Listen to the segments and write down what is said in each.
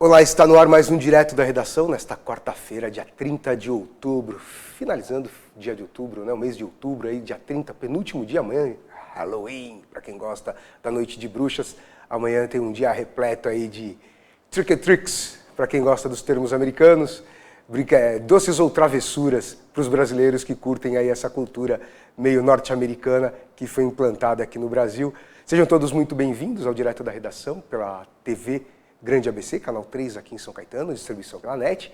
Olá, está no ar mais um Direto da Redação, nesta quarta-feira, dia 30 de outubro, finalizando o dia de outubro, né? O mês de outubro, aí, dia 30, penúltimo dia, amanhã, Halloween, para quem gosta da noite de bruxas. Amanhã tem um dia repleto aí de trick and tricks, para quem gosta dos termos americanos, doces ou travessuras para os brasileiros que curtem aí essa cultura meio norte-americana que foi implantada aqui no Brasil. Sejam todos muito bem-vindos ao Direto da Redação pela TV Grande ABC, canal 3 aqui em São Caetano, distribuição pela NET,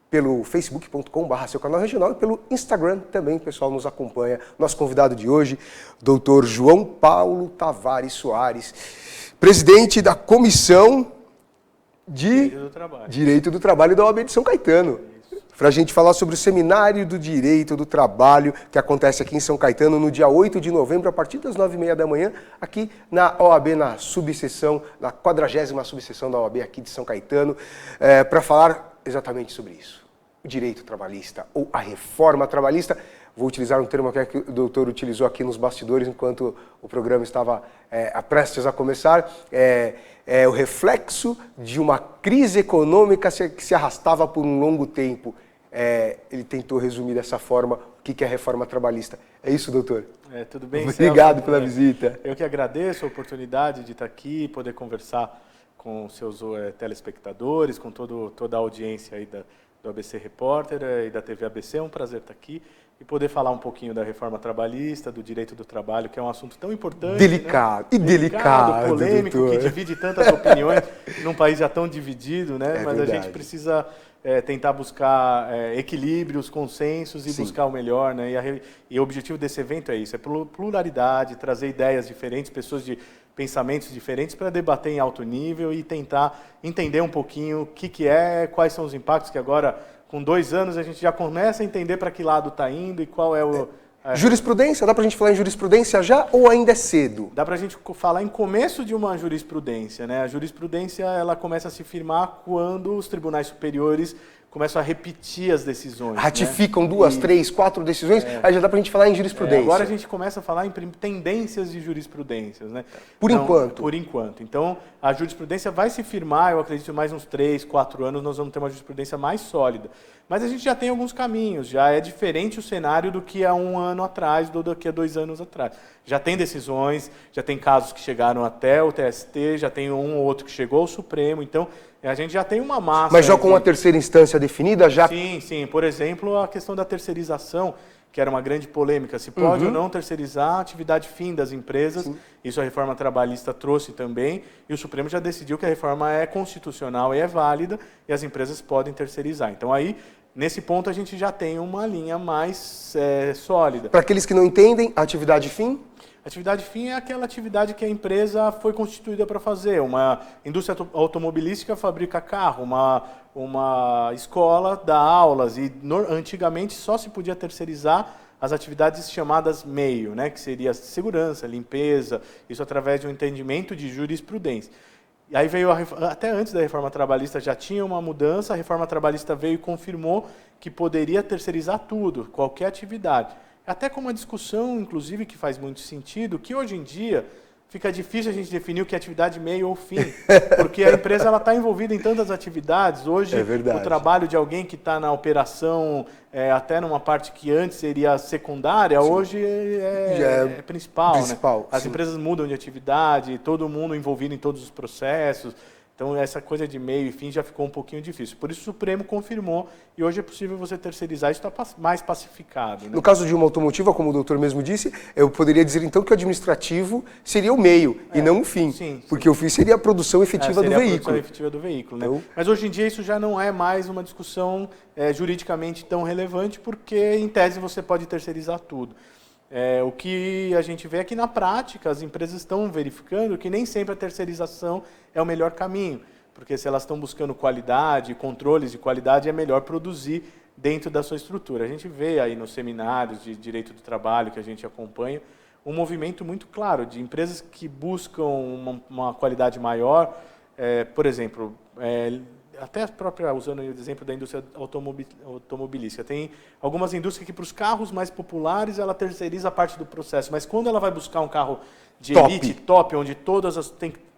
pelo facebook.com/, seu canal regional, e pelo Instagram também, o pessoal nos acompanha. Nosso convidado de hoje, Dr. João Paulo Tavares Soares, presidente da Comissão de Direito do Trabalho da OAB de São Caetano, para a gente falar sobre o Seminário do Direito do Trabalho, que acontece aqui em São Caetano no dia 8 de novembro, a partir das 9h30 da manhã, aqui na OAB, na subseção, na 40ª subseção da OAB aqui de São Caetano, para falar exatamente sobre isso. O direito trabalhista ou a reforma trabalhista. Vou utilizar um termo que o doutor utilizou aqui nos bastidores enquanto o programa estava prestes a começar. É o reflexo de uma crise econômica que se arrastava por um longo tempo. Ele tentou resumir dessa forma o que é a reforma trabalhista. É isso, doutor? Tudo bem, Obrigado Celso, pela visita. Eu que agradeço a oportunidade de estar aqui, poder conversar com os seus telespectadores, com toda a audiência aí do ABC Repórter e da TV ABC. É um prazer estar aqui e poder falar um pouquinho da reforma trabalhista, do direito do trabalho, que é um assunto tão importante. Delicado, né? Delicado, polêmico, doutor, que divide tantas opiniões num país já tão dividido, né? Mas verdade. A gente precisa tentar buscar equilíbrios, consensos e Sim. buscar o melhor, né? E o objetivo desse evento é isso, é pluralidade, trazer ideias diferentes, pessoas de pensamentos diferentes para debater em alto nível e tentar entender um pouquinho o que quais são os impactos, que agora, com 2 anos, a gente já começa a entender para que lado está indo e qual é o... Jurisprudência? Dá para a gente falar em jurisprudência já ou ainda é cedo? Dá para a gente falar em começo de uma jurisprudência, né? A jurisprudência ela começa a se firmar quando os tribunais superiores começam a repetir as decisões. Ratificam, né? 2, 3, 4 decisões, aí já dá pra gente falar em jurisprudência. Agora a gente começa a falar em tendências de jurisprudências, né? Por enquanto. Por enquanto. Então, a jurisprudência vai se firmar, eu acredito, mais uns 3, 4 anos, nós vamos ter uma jurisprudência mais sólida. Mas a gente já tem alguns caminhos, já é diferente o cenário do que há 1 ano atrás, do que há 2 anos atrás. Já tem decisões, já tem casos que chegaram até o TST, já tem um ou outro que chegou ao Supremo, então a gente já tem uma massa... Mas já com uma terceira instância definida? Já... Sim. Por exemplo, a questão da terceirização, que era uma grande polêmica. Se pode ou não terceirizar a atividade fim das empresas. Sim. Isso a reforma trabalhista trouxe também. E o Supremo já decidiu que a reforma é constitucional e é válida e as empresas podem terceirizar. Então aí, nesse ponto, a gente já tem uma linha mais sólida. Para aqueles que não entendem, a atividade fim? Atividade fim é aquela atividade que a empresa foi constituída para fazer. Uma indústria automobilística fabrica carro, uma escola dá aulas e antigamente só se podia terceirizar as atividades chamadas meio, né, que seria segurança, limpeza, isso através de um entendimento de jurisprudência. E aí veio até antes da reforma trabalhista já tinha uma mudança, a reforma trabalhista veio e confirmou que poderia terceirizar tudo, qualquer atividade. Até com uma discussão, inclusive, que faz muito sentido, que hoje em dia fica difícil a gente definir o que é atividade meio ou fim, porque a empresa está envolvida em tantas atividades. Hoje, o trabalho de alguém que está na operação, até numa parte que antes seria secundária, sim, hoje é principal. Né? As empresas mudam de atividade, todo mundo envolvido em todos os processos. Então, essa coisa de meio e fim já ficou um pouquinho difícil. Por isso, o Supremo confirmou e hoje é possível você terceirizar, isso está mais pacificado. Né? No caso de uma automotiva, como o doutor mesmo disse, eu poderia dizer então que o administrativo seria o meio e não o fim. Sim. Porque o fim seria a produção efetiva do veículo. A produção efetiva do veículo, né? Então... Mas hoje em dia isso já não é mais uma discussão juridicamente tão relevante, porque em tese você pode terceirizar tudo. O que a gente vê é que na prática as empresas estão verificando que nem sempre a terceirização é o melhor caminho, porque se elas estão buscando qualidade, controles de qualidade, é melhor produzir dentro da sua estrutura. A gente vê aí nos seminários de direito do trabalho que a gente acompanha um movimento muito claro de empresas que buscam uma qualidade maior, por exemplo, até a própria, usando o exemplo da indústria automobilística, tem algumas indústrias que para os carros mais populares ela terceiriza a parte do processo, mas quando ela vai buscar um carro de elite, top, onde todas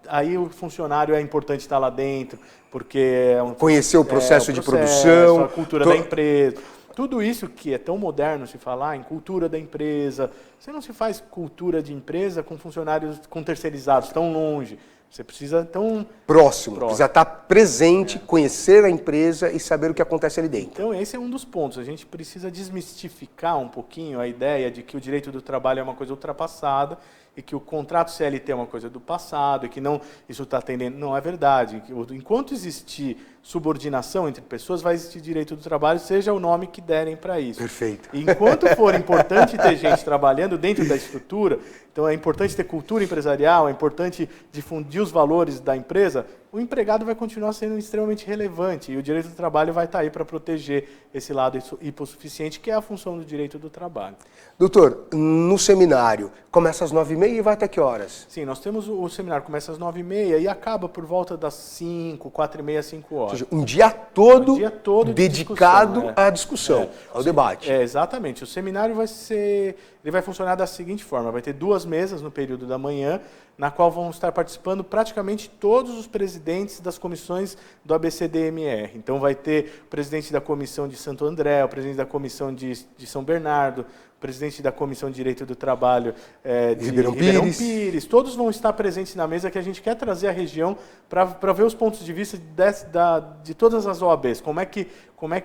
aí o funcionário é importante estar lá dentro, porque conhecer o processo de produção, a cultura da empresa. Tudo isso que é tão moderno se falar em cultura da empresa. Você não se faz cultura de empresa com funcionários, com terceirizados, tão longe. Você precisa tão próximo. Precisa estar presente, conhecer a empresa e saber o que acontece ali dentro. Então esse é um dos pontos. A gente precisa desmistificar um pouquinho a ideia de que o direito do trabalho é uma coisa ultrapassada e que o contrato CLT é uma coisa do passado e que não isso está atendendo. Não é verdade. Enquanto existir subordinação entre pessoas, vai existir direito do trabalho, seja o nome que derem para isso. Perfeito. E enquanto for importante ter gente trabalhando dentro da estrutura, então é importante ter cultura empresarial, é importante difundir os valores da empresa, o empregado vai continuar sendo extremamente relevante e o direito do trabalho vai estar aí para proteger esse lado hipossuficiente, que é a função do direito do trabalho. Doutor, no seminário, começa às 9h30 e vai até que horas? Sim, nós temos o seminário, começa às 9h30 e acaba por volta das 5, 4h30, 5 horas. Ou seja, um dia todo, de dedicado discussão, à discussão, ao debate. Exatamente. O seminário ele vai funcionar da seguinte forma, vai ter 2 mesas no período da manhã, na qual vão estar participando praticamente todos os presidentes das comissões do ABCDMR. Então vai ter o presidente da comissão de Santo André, o presidente da comissão de São Bernardo, o presidente da Comissão de Direito do Trabalho de Ribeirão Pires. Todos vão estar presentes na mesa, que a gente quer trazer a região para ver os pontos de vista de todas as OABs, como é que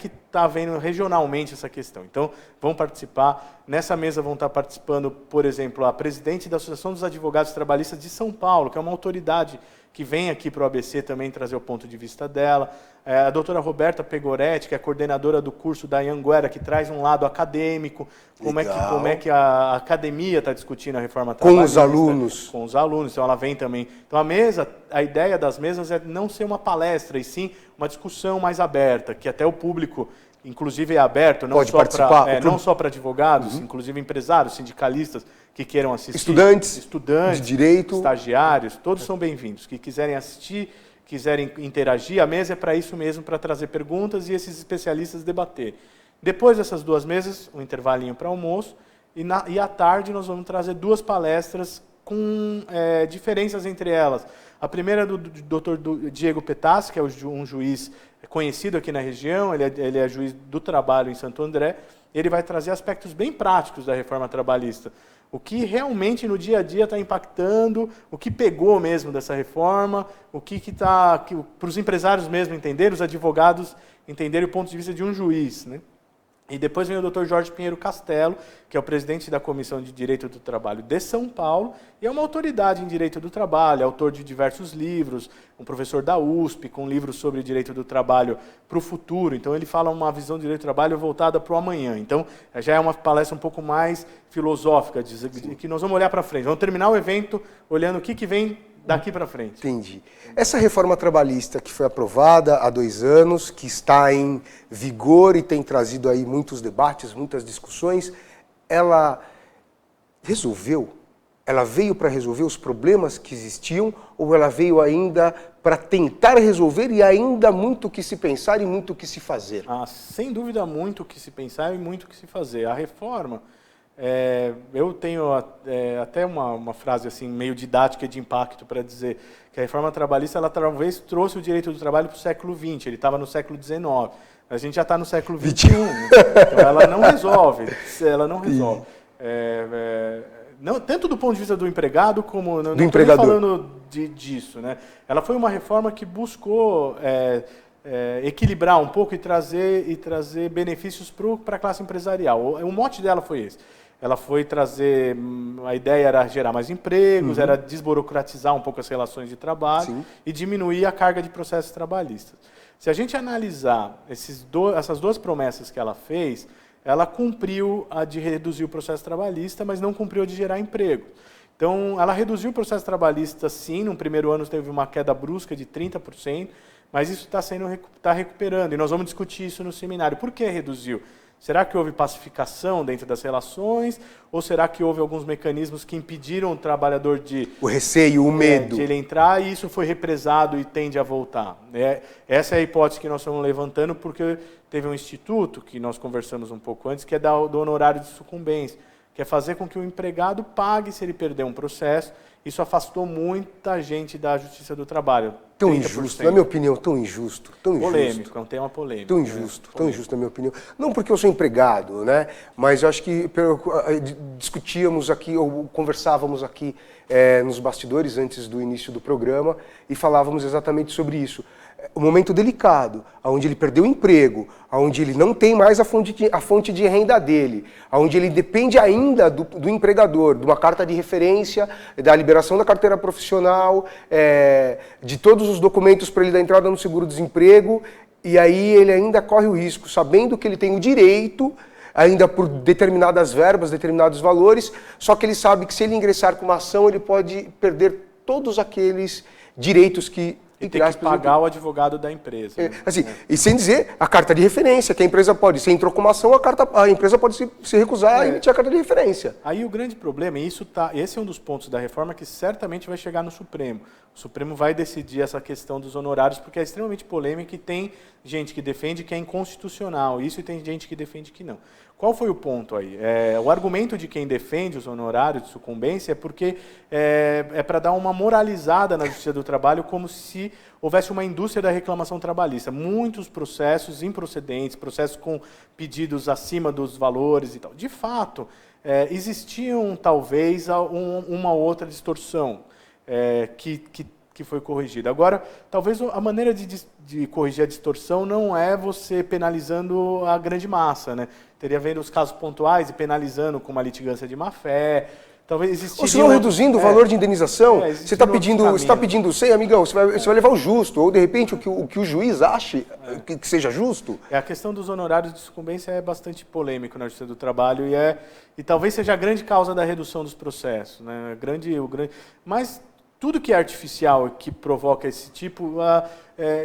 está vendo regionalmente essa questão. Então, vão participar. Nessa mesa vão estar participando, por exemplo, a presidente da Associação dos Advogados Trabalhistas de São Paulo, que é uma autoridade que vem aqui para o ABC também trazer o ponto de vista dela. A doutora Roberta Pegoretti, que é coordenadora do curso da Anhanguera, que traz um lado acadêmico, como é que a academia está discutindo a reforma trabalhista. Com os alunos. Com os alunos, então ela vem também. Então a ideia das mesas é não ser uma palestra, e sim uma discussão mais aberta, que até o público, inclusive, é aberto, não só para advogados, inclusive empresários, sindicalistas, que queiram assistir. Estudantes de direito. Estagiários, todos são bem-vindos. Que quiserem assistir, quiserem interagir, a mesa é para isso mesmo, para trazer perguntas e esses especialistas debater. Depois dessas 2 mesas, um intervalinho para almoço, e à tarde nós vamos trazer 2 palestras com diferenças entre elas. A primeira é do Dr. Diego Petassi, que é um juiz conhecido aqui na região, ele é juiz do trabalho em Santo André, ele vai trazer aspectos bem práticos da reforma trabalhista. O que realmente no dia a dia está impactando, o que pegou mesmo dessa reforma, o que está para os empresários mesmo entenderem, os advogados entenderem o ponto de vista de um juiz, né? E depois vem o Dr. Jorge Pinheiro Castelo, que é o presidente da Comissão de Direito do Trabalho de São Paulo, e é uma autoridade em direito do trabalho, autor de diversos livros, um professor da USP, com livros sobre direito do trabalho para o futuro. Então ele fala uma visão de direito do trabalho voltada para o amanhã. Então já é uma palestra um pouco mais filosófica, que nós vamos olhar para frente. Vamos terminar o evento olhando o que vem daqui para frente. Entendi. Essa reforma trabalhista que foi aprovada há 2 anos, que está em vigor e tem trazido aí muitos debates, muitas discussões, ela resolveu? Ela veio para resolver os problemas que existiam ou ela veio ainda para tentar resolver e ainda muito o que se pensar e muito o que se fazer? Sem dúvida, muito o que se pensar e muito o que se fazer. A reforma... eu tenho até uma frase assim meio didática de impacto para dizer que a reforma trabalhista ela talvez trouxe o direito do trabalho para o século XX, ele estava no século XIX, a gente já está no século XXI, então ela não resolve, não, tanto do ponto de vista do empregado como não estou falando disso, né? Ela foi uma reforma que buscou equilibrar um pouco e trazer benefícios para a classe empresarial. O mote dela foi esse. Ela foi trazer, a ideia era gerar mais empregos, era desburocratizar um pouco as relações de trabalho e diminuir a carga de processos trabalhistas. Se a gente analisar essas 2 promessas que ela fez, ela cumpriu a de reduzir o processo trabalhista, mas não cumpriu a de gerar emprego. Então, ela reduziu o processo trabalhista, sim, no primeiro ano teve uma queda brusca de 30%, mas isso está recuperando, e nós vamos discutir isso no seminário. Por que reduziu? Será que houve pacificação dentro das relações? Ou será que houve alguns mecanismos que impediram o trabalhador o receio, o medo. De ele entrar e isso foi represado e tende a voltar? Essa é a hipótese que nós estamos levantando porque teve um instituto, que nós conversamos um pouco antes, que é do honorário de sucumbência, que é fazer com que o empregado pague se ele perder um processo. Isso afastou muita gente da Justiça do Trabalho. Tão 30%. injusto, na minha opinião, tão injusto. Polêmico, é um tema polêmico. Tão injusto, na minha opinião. Não porque eu sou empregado, né? Mas eu acho que discutíamos aqui, ou conversávamos aqui nos bastidores antes do início do programa e falávamos exatamente sobre isso. Um momento delicado, onde ele perdeu o emprego, onde ele não tem mais a fonte de renda dele, onde ele depende ainda do empregador, de uma carta de referência, da liberação da carteira profissional, de todos os documentos para ele dar entrada no seguro-desemprego, e aí ele ainda corre o risco, sabendo que ele tem o direito, ainda por determinadas verbas, determinados valores, só que ele sabe que se ele ingressar com uma ação, ele pode perder todos aqueles direitos que... E tem que pagar o advogado da empresa. Assim, e sem dizer a carta de referência, que a empresa pode, se entrou com uma ação, a empresa pode se recusar a emitir a carta de referência. Aí o grande problema, e esse é um dos pontos da reforma que certamente vai chegar no Supremo. O Supremo vai decidir essa questão dos honorários, porque é extremamente polêmica e tem gente que defende que é inconstitucional isso e tem gente que defende que não. Qual foi o ponto aí? O argumento de quem defende os honorários de sucumbência é porque é para dar uma moralizada na Justiça do Trabalho, como se houvesse uma indústria da reclamação trabalhista. Muitos processos improcedentes, processos com pedidos acima dos valores e tal. De fato, existiam talvez uma outra distorção que foi corrigida. Agora, talvez a maneira de corrigir a distorção não é você penalizando a grande massa, né? Teria vendo os casos pontuais e penalizando com uma litigância de má-fé. Talvez existiria... Ou se não reduzindo o valor de indenização, você está pedindo 100, amigão, você vai levar o justo, ou de repente o que o juiz ache que seja justo. A questão dos honorários de sucumbência é bastante polêmico na Justiça do Trabalho e talvez seja a grande causa da redução dos processos, né? Mas tudo que é artificial e que provoca esse tipo,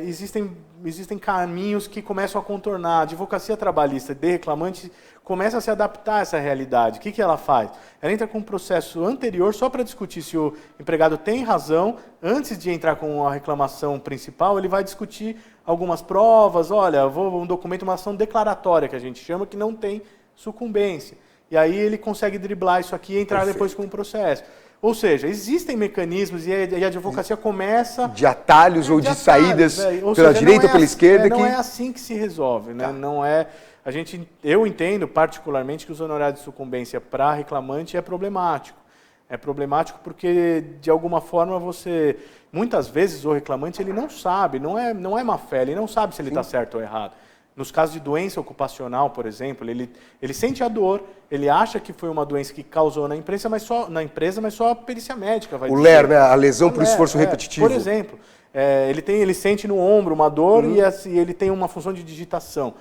existem caminhos que começam a contornar. A advocacia trabalhista de reclamante começa a se adaptar a essa realidade. O que ela faz? Ela entra com um processo anterior só para discutir se o empregado tem razão. Antes de entrar com a reclamação principal, ele vai discutir algumas provas. Olha, um documento, uma ação declaratória, que a gente chama, que não tem sucumbência. E aí ele consegue driblar isso aqui e entrar depois com um processo. Ou seja, existem mecanismos e a advocacia começa... De atalhos ou de saídas pela direita ou pela esquerda. Não é assim que se resolve. Né? Não é, eu entendo particularmente que os honorários de sucumbência para reclamante é problemático. É problemático porque, de alguma forma, muitas vezes o reclamante ele não sabe, não é má fé, ele não sabe se ele está certo ou errado. Nos casos de doença ocupacional, por exemplo, ele sente a dor, ele acha que foi uma doença que causou na empresa, mas só a perícia médica vai dizer. O LER, né? A lesão por esforço repetitivo. Por exemplo, ele sente no ombro uma dor e ele tem uma função de digitação.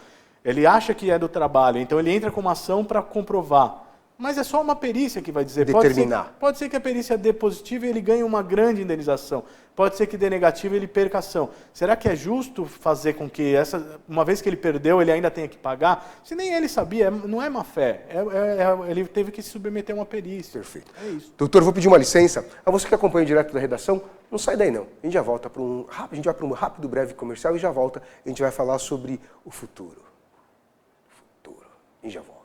Ele acha que é do trabalho, então ele entra com uma ação para comprovar. Mas é só uma perícia que vai dizer. Determinar. Pode ser que a perícia dê positiva e ele ganhe uma grande indenização. Pode ser que dê negativa e ele perca a ação. Será que é justo fazer com que, uma vez que ele perdeu, ele ainda tenha que pagar? Se nem ele sabia, não é má fé. Ele teve que se submeter a uma perícia. Perfeito. É isso. Doutor, vou pedir uma licença. A você que acompanha direto da redação, não sai daí não. A gente já volta a gente vai para um rápido, breve comercial e já volta. A gente vai falar sobre o futuro. E já volta.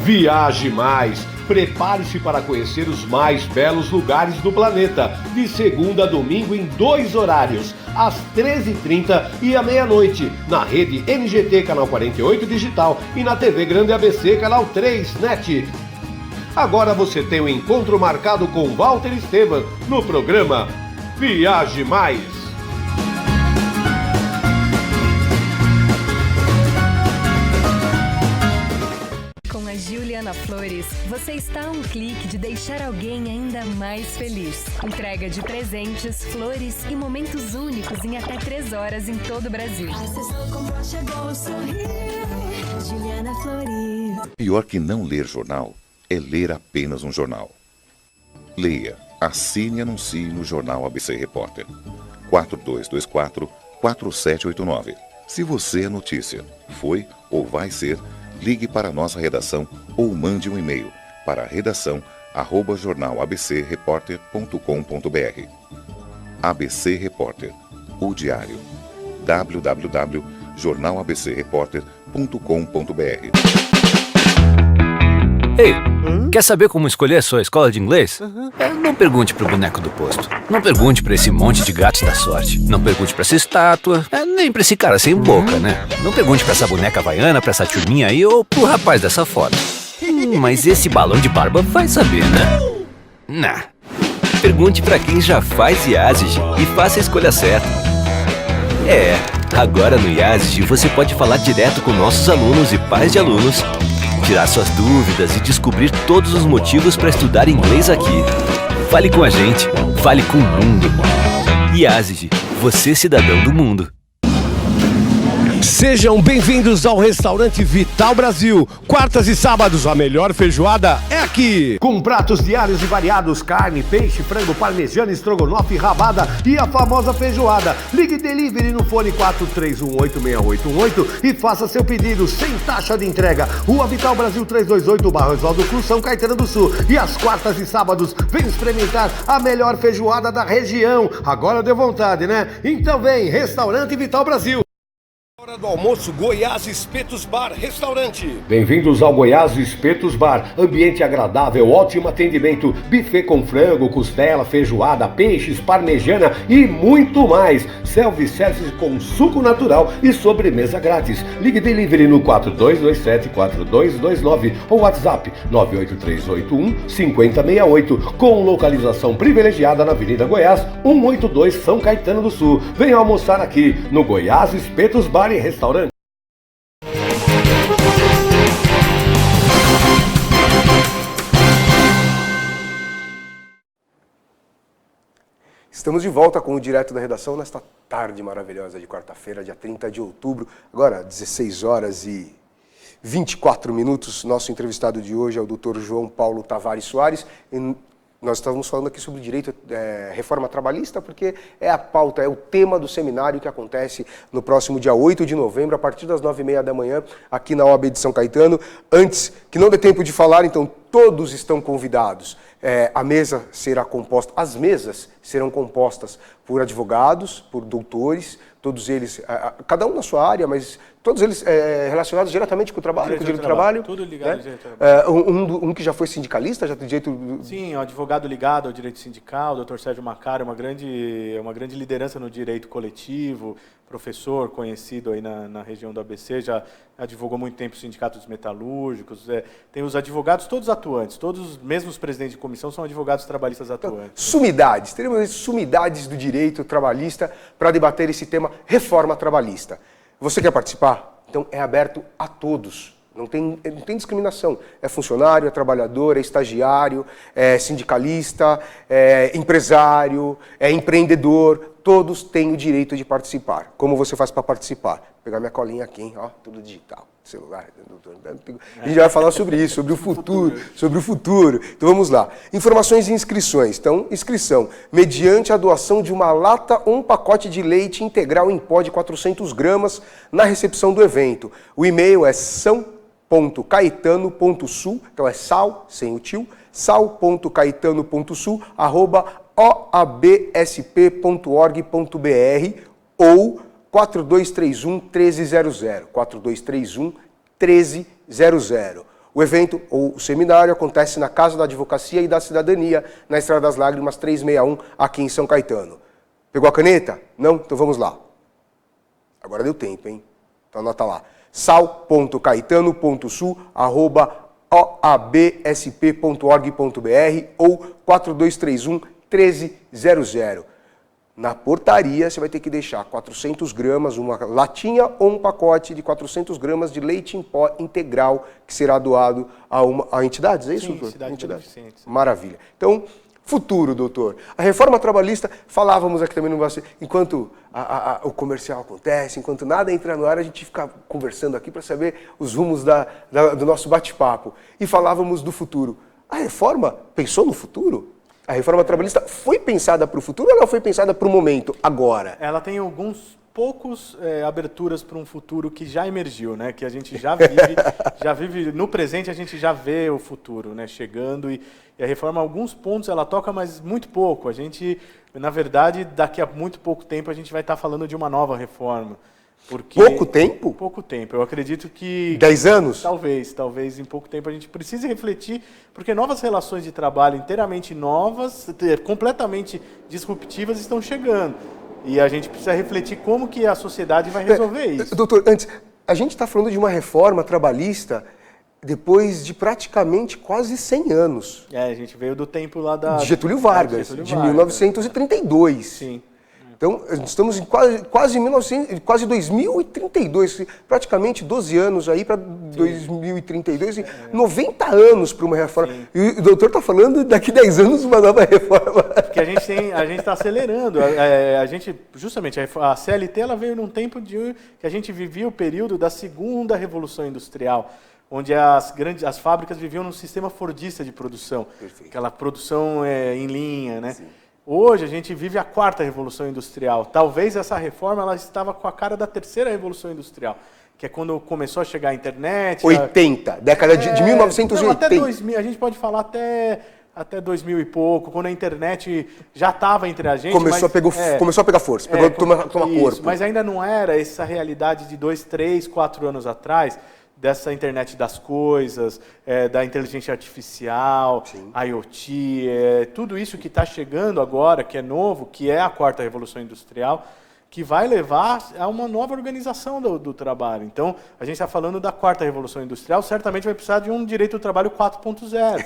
Viaje mais! Prepare-se para conhecer os mais belos lugares do planeta, de segunda a domingo em 2 horários, às 13h30 e à meia-noite, na rede NGT Canal 48 Digital e na TV Grande ABC Canal 3 NET. Agora você tem um encontro marcado com Walter Esteban no programa Viaje Mais. Com a Juliana Flores, você está a um clique de deixar alguém ainda mais feliz. Entrega de presentes, flores e momentos únicos em até 3 horas em todo o Brasil. Juliana Flores. Pior que não ler jornal é ler apenas um jornal. Leia, assine e anuncie no Jornal ABC Repórter. 4224-4789. Se você é notícia, foi ou vai ser, ligue para a nossa redação ou mande um e-mail para redação@jornalabcreporter.com.br. ABC Repórter, ou diário. www.jornalabcreporter.com.br. Ei, quer saber como escolher a sua escola de inglês? Não pergunte pro boneco do posto. Não pergunte pra esse monte de gatos da sorte. Não pergunte pra essa estátua. Nem pra esse cara sem boca, né? Não pergunte pra essa boneca havaiana, pra essa turminha aí ou pro rapaz dessa foto. Mas esse balão de barba vai saber, né? Nah. Pergunte pra quem já faz IASIG e faça a escolha certa. Agora no IASIG você pode falar direto com nossos alunos e pais de alunos, tirar suas dúvidas e descobrir todos os motivos para estudar inglês aqui. Fale com a gente, fale com o mundo. IASIG, você cidadão do mundo. Sejam bem-vindos ao restaurante Vital Brasil. Quartas e sábados, a melhor feijoada é aqui. Com pratos diários e variados, carne, peixe, frango, parmegiana, estrogonofe, rabada e a famosa feijoada. Ligue delivery no fone 43186818 e faça seu pedido sem taxa de entrega. Rua Vital Brasil 328, Bairro Oswaldo Cruz, São Caetano do Sul. E às quartas e sábados, vem experimentar a melhor feijoada da região. Agora deu vontade, né? Então vem, restaurante Vital Brasil. Hora do almoço, Goiás Espetos Bar Restaurante. Bem-vindos ao Goiás Espetos Bar. Ambiente agradável, ótimo atendimento, buffet com frango, costela, feijoada, peixes, parmegiana e muito mais. Self-service com suco natural e sobremesa grátis. Ligue delivery no 4227-4229 ou WhatsApp 98381-5068 com localização privilegiada na Avenida Goiás 182, São Caetano do Sul. Venha almoçar aqui no Goiás Espetos Bar e Restaurante. Estamos de volta com o Direto da Redação nesta tarde maravilhosa de quarta-feira, dia 30 de outubro. Agora, 16 horas e 24 minutos. Nosso entrevistado de hoje é o Dr. João Paulo Tavares Soares. Nós estávamos falando aqui sobre direito, reforma trabalhista, porque é a pauta, é o tema do seminário que acontece no próximo dia 8 de novembro, a partir das 9h30 da manhã, aqui na OAB de São Caetano. Antes, que não dê tempo de falar, então todos estão convidados. A mesa será composta, as mesas serão compostas por advogados, por doutores, todos eles, cada um na sua área, mas todos eles relacionados diretamente com o trabalho, com o direito do trabalho. Tudo ligado ao direito do trabalho. Um que já foi sindicalista, já tem direito... Sim, um advogado ligado ao direito sindical, o Dr. Sérgio Macari, uma grande liderança no direito coletivo, professor conhecido aí na região do ABC, já advogou muito tempo o Sindicato dos Metalúrgicos. Tem os advogados todos atuantes, todos, mesmo os presidentes de comissão, são advogados trabalhistas atuantes. Sumidades, teremos sumidades do direito trabalhista para debater esse tema, reforma trabalhista. Você quer participar? Então é aberto a todos. Não tem discriminação. É funcionário, é trabalhador, é estagiário, é sindicalista, é empresário, é empreendedor. Todos têm o direito de participar. Como você faz para participar? Vou pegar minha colinha aqui, hein? Ó, tudo digital, celular. A gente vai falar sobre isso, sobre o futuro, Então vamos lá. Informações e inscrições. Então, inscrição. Mediante a doação de uma lata ou um pacote de leite integral em pó de 400 gramas na recepção do evento. O e-mail é são.caetano.sul, então é sal, sem o tio, sal.caetano.sul@oabsp.org.br ou 4231-1300, 4231-1300. O evento ou o seminário acontece na Casa da Advocacia e da Cidadania, na Estrada das Lágrimas 361, aqui em São Caetano. Pegou a caneta? Não? Então vamos lá. Agora deu tempo, hein? Então anota lá. sal.caetano.sul@oabsp.org.br ou 4231-1300. Na portaria, você vai ter que deixar 400 gramas, uma latinha ou um pacote de 400 gramas de leite em pó integral, que será doado a entidades, é isso? Sim, entidade. Maravilha. Então, futuro, doutor. A reforma trabalhista, falávamos aqui também no bastidor, enquanto o comercial acontece, enquanto nada entra no ar, a gente fica conversando aqui para saber os rumos do nosso bate-papo. E falávamos do futuro. A reforma pensou no futuro? A reforma trabalhista foi pensada para o futuro ou ela foi pensada para o momento, agora? Ela tem alguns poucos aberturas para um futuro que já emergiu, né? Que a gente já vive no presente, a gente já vê o futuro, né? Chegando e a reforma, alguns pontos ela toca, mas muito pouco. A gente, na verdade, daqui a muito pouco tempo a gente vai estar falando de uma nova reforma. Porque Pouco tempo? Pouco tempo. Eu acredito que 10 anos? Talvez em pouco tempo a gente precise refletir, porque novas relações de trabalho inteiramente novas, completamente disruptivas estão chegando. E a gente precisa refletir como que a sociedade vai resolver isso. Doutor, antes, a gente está falando de uma reforma trabalhista depois de praticamente quase 100 anos. A gente veio do tempo lá De Getúlio Vargas, de 1932. Sim. Então, estamos em quase 2032, praticamente 12 anos aí para 2032, 90 anos para uma reforma. Sim. E o doutor está falando daqui 10 anos uma nova reforma. Porque a gente está acelerando. Justamente, a CLT ela veio num tempo que a gente vivia o período da segunda Revolução Industrial, onde as fábricas viviam num sistema fordista de produção. Perfeito. Aquela produção em linha, né? Sim. Hoje a gente vive a quarta Revolução Industrial. Talvez essa reforma ela estava com a cara da terceira Revolução Industrial, que é quando começou a chegar a internet. 80, década de 1980. Não, até 2000, a gente pode falar até 2000 e pouco, quando a internet já estava entre a gente. Começou a pegar força, tomar corpo. Mas ainda não era essa realidade de 2, 3, 4 anos atrás, dessa internet das coisas, da inteligência artificial, Sim. IoT, tudo isso que está chegando agora, que é novo, que é a quarta Revolução Industrial, que vai levar a uma nova organização do trabalho. Então, a gente está falando da quarta Revolução Industrial, certamente vai precisar de um direito do trabalho 4.0.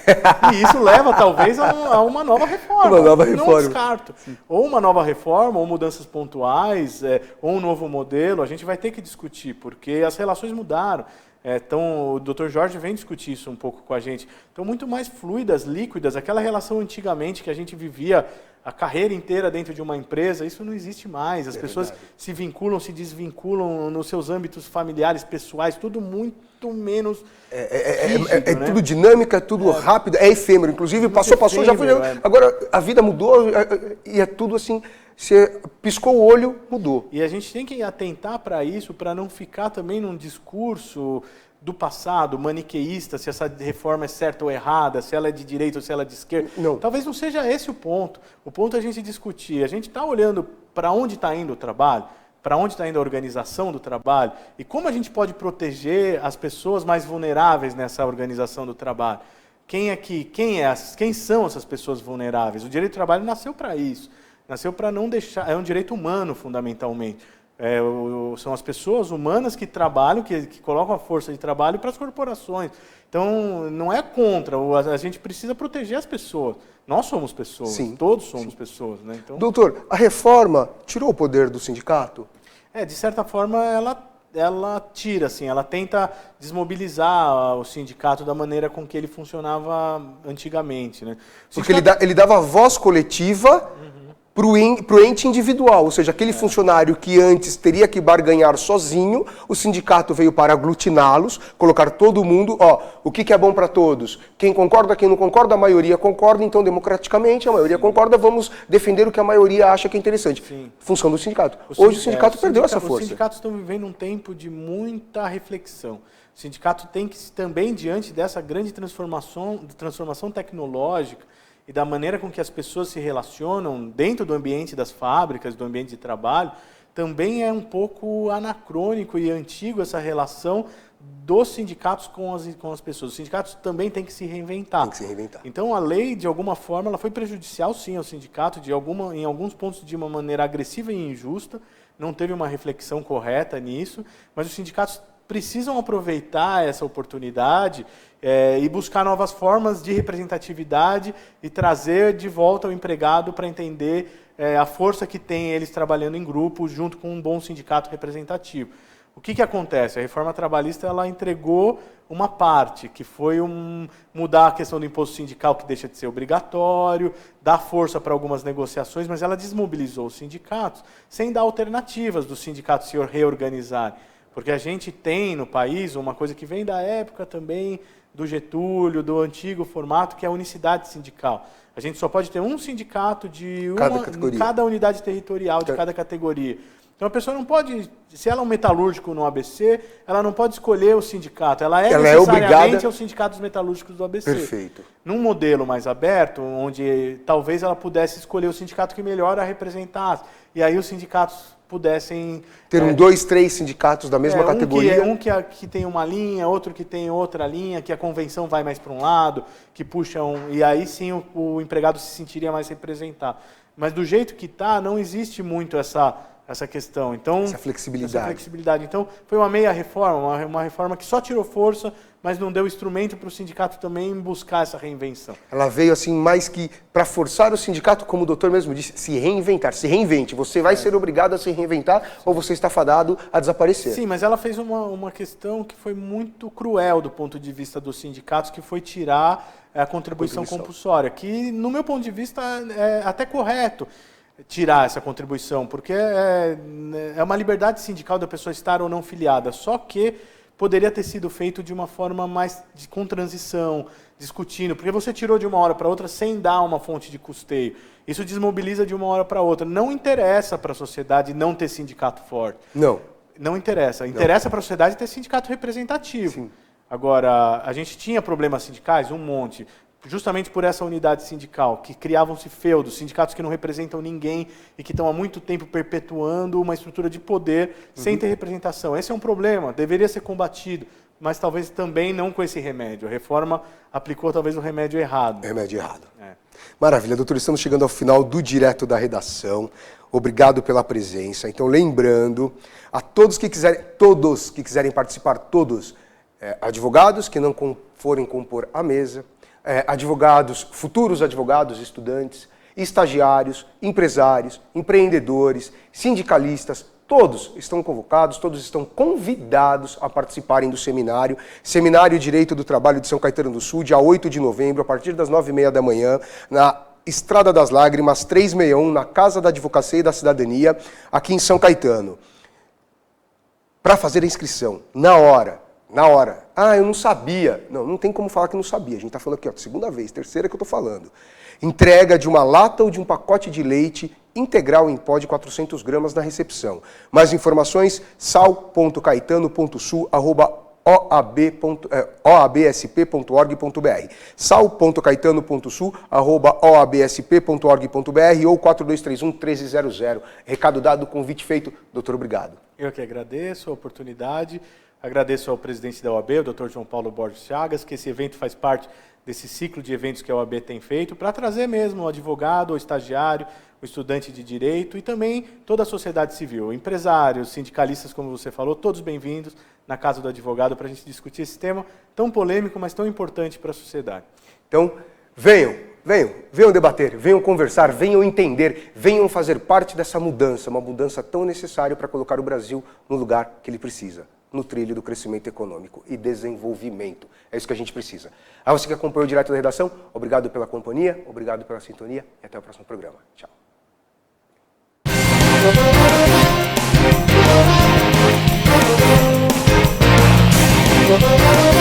E isso leva, talvez, a uma nova reforma. Uma nova reforma. Não descarto. Sim. Ou uma nova reforma, ou mudanças pontuais, ou um novo modelo, a gente vai ter que discutir, porque as relações mudaram. Então, o Dr. Jorge vem discutir isso um pouco com a gente. Então, muito mais fluidas, líquidas, aquela relação antigamente que a gente vivia a carreira inteira dentro de uma empresa, isso não existe mais. As pessoas se vinculam, se desvinculam nos seus âmbitos familiares, pessoais, tudo muito menos rígido, né? Tudo dinâmica, tudo rápido, é efêmero. Inclusive, passou, já foi. Agora, a vida mudou e é tudo assim... Você piscou o olho, mudou. E a gente tem que atentar para isso, para não ficar também num discurso do passado, maniqueísta, se essa reforma é certa ou errada, se ela é de direita ou se ela é de esquerda. Não. Talvez não seja esse o ponto. O ponto é a gente discutir. A gente está olhando para onde está indo o trabalho, para onde está indo a organização do trabalho e como a gente pode proteger as pessoas mais vulneráveis nessa organização do trabalho. Quem são essas pessoas vulneráveis? O direito do trabalho nasceu para isso. Nasceu para não deixar... É um direito humano, fundamentalmente. São as pessoas humanas que trabalham, que colocam a força de trabalho para as corporações. Então, não é contra. A gente precisa proteger as pessoas. Nós somos pessoas. Sim. Todos somos pessoas. Né? Então, doutor, a reforma tirou o poder do sindicato? de certa forma, ela tira, assim, ela tenta desmobilizar o sindicato da maneira com que ele funcionava antigamente. Né? Porque ele dava voz coletiva para o ente individual, ou seja, aquele funcionário que antes teria que barganhar sozinho, o sindicato veio para aglutiná-los, colocar todo mundo, o que é bom para todos? Quem concorda, quem não concorda, a maioria concorda, então democraticamente a maioria concorda, vamos defender o que a maioria acha que é interessante. Sim. Função do sindicato. Hoje o sindicato perdeu essa força. Os sindicatos estão vivendo um tempo de muita reflexão. O sindicato tem que também, diante dessa grande transformação tecnológica, e da maneira com que as pessoas se relacionam dentro do ambiente das fábricas, do ambiente de trabalho, também é um pouco anacrônico e antigo essa relação dos sindicatos com as pessoas. Os sindicatos também têm que se reinventar. Tem que se reinventar. Então, a lei, de alguma forma, ela foi prejudicial, sim, ao sindicato, em alguns pontos de uma maneira agressiva e injusta, não teve uma reflexão correta nisso, mas os sindicatos precisam aproveitar essa oportunidade e buscar novas formas de representatividade e trazer de volta o empregado para entender a força que tem eles trabalhando em grupo junto com um bom sindicato representativo. O que acontece? A reforma trabalhista ela entregou uma parte, que foi mudar a questão do imposto sindical, que deixa de ser obrigatório, dar força para algumas negociações, mas ela desmobilizou os sindicatos sem dar alternativas dos sindicatos se reorganizarem. Porque a gente tem no país uma coisa que vem da época também do Getúlio, do antigo formato, que é a unicidade sindical. A gente só pode ter um sindicato em cada unidade territorial de cada categoria. Então a pessoa não pode, se ela é um metalúrgico no ABC, ela não pode escolher o sindicato. Ela é necessariamente obrigada... o sindicato dos metalúrgicos do ABC. Perfeito. Num modelo mais aberto, onde talvez ela pudesse escolher o sindicato que melhor a representasse. E aí os sindicatos pudessem... Ter 2, 3 sindicatos da mesma categoria. Que tem uma linha, outro que tem outra linha, que a convenção vai mais para um lado, que puxam... E aí sim o empregado se sentiria mais representado. Mas do jeito que está, não existe muito essa questão. Então, essa flexibilidade. Então, foi uma meia reforma, uma reforma que só tirou força, mas não deu instrumento para o sindicato também buscar essa reinvenção. Ela veio assim mais que para forçar o sindicato, como o doutor mesmo disse, se reinventar. Se reinvente. Você vai ser obrigado a se reinventar ou você está fadado a desaparecer. Sim, mas ela fez uma questão que foi muito cruel do ponto de vista dos sindicatos, que foi tirar a contribuição compulsória, que, no meu ponto de vista, é até correto tirar essa contribuição, porque é uma liberdade sindical da pessoa estar ou não filiada, só que poderia ter sido feito de uma forma mais com transição, discutindo, porque você tirou de uma hora para outra sem dar uma fonte de custeio. Isso desmobiliza de uma hora para outra. Não interessa para a sociedade não ter sindicato forte. Não interessa. Interessa para a sociedade ter sindicato representativo. Sim. Agora, a gente tinha problemas sindicais, um monte, justamente por essa unidade sindical, que criavam-se feudos, sindicatos que não representam ninguém e que estão há muito tempo perpetuando uma estrutura de poder sem ter representação. Esse é um problema, deveria ser combatido, mas talvez também não com esse remédio. A reforma aplicou talvez o remédio errado. Remédio errado. Maravilha, doutor, estamos chegando ao final do Direto da Redação. Obrigado pela presença. Então, lembrando a todos que quiserem participar, advogados que não forem compor a mesa, advogados, futuros advogados, estudantes, estagiários, empresários, empreendedores, sindicalistas, todos estão convocados, todos estão convidados a participarem do seminário, Seminário Direito do Trabalho de São Caetano do Sul, dia 8 de novembro, a partir das 9h30 da manhã, na Estrada das Lágrimas, 361, na Casa da Advocacia e da Cidadania, aqui em São Caetano. Para fazer a inscrição, na hora. Ah, eu não sabia. Não tem como falar que não sabia. A gente está falando aqui, segunda vez, terceira que eu estou falando. Entrega de uma lata ou de um pacote de leite integral em pó de 400 gramas na recepção. Mais informações, sal.caetano.sul@oabsp.org.br, sal.caetano.sul@oabsp.org.br ou 4231-1300. Recado dado, convite feito. Doutor, obrigado. Eu que agradeço a oportunidade. Agradeço ao presidente da OAB, o Dr. João Paulo Borges Chagas, que esse evento faz parte desse ciclo de eventos que a OAB tem feito, para trazer mesmo o advogado, o estagiário, o estudante de direito e também toda a sociedade civil, empresários, sindicalistas, como você falou, todos bem-vindos na Casa do Advogado para a gente discutir esse tema tão polêmico, mas tão importante para a sociedade. Então, venham debater, venham conversar, venham entender, venham fazer parte dessa mudança, uma mudança tão necessária para colocar o Brasil no lugar que ele precisa, no trilho do crescimento econômico e desenvolvimento. É isso que a gente precisa. A você que acompanhou o Direto da Redação, obrigado pela companhia, obrigado pela sintonia e até o próximo programa. Tchau. Thank you.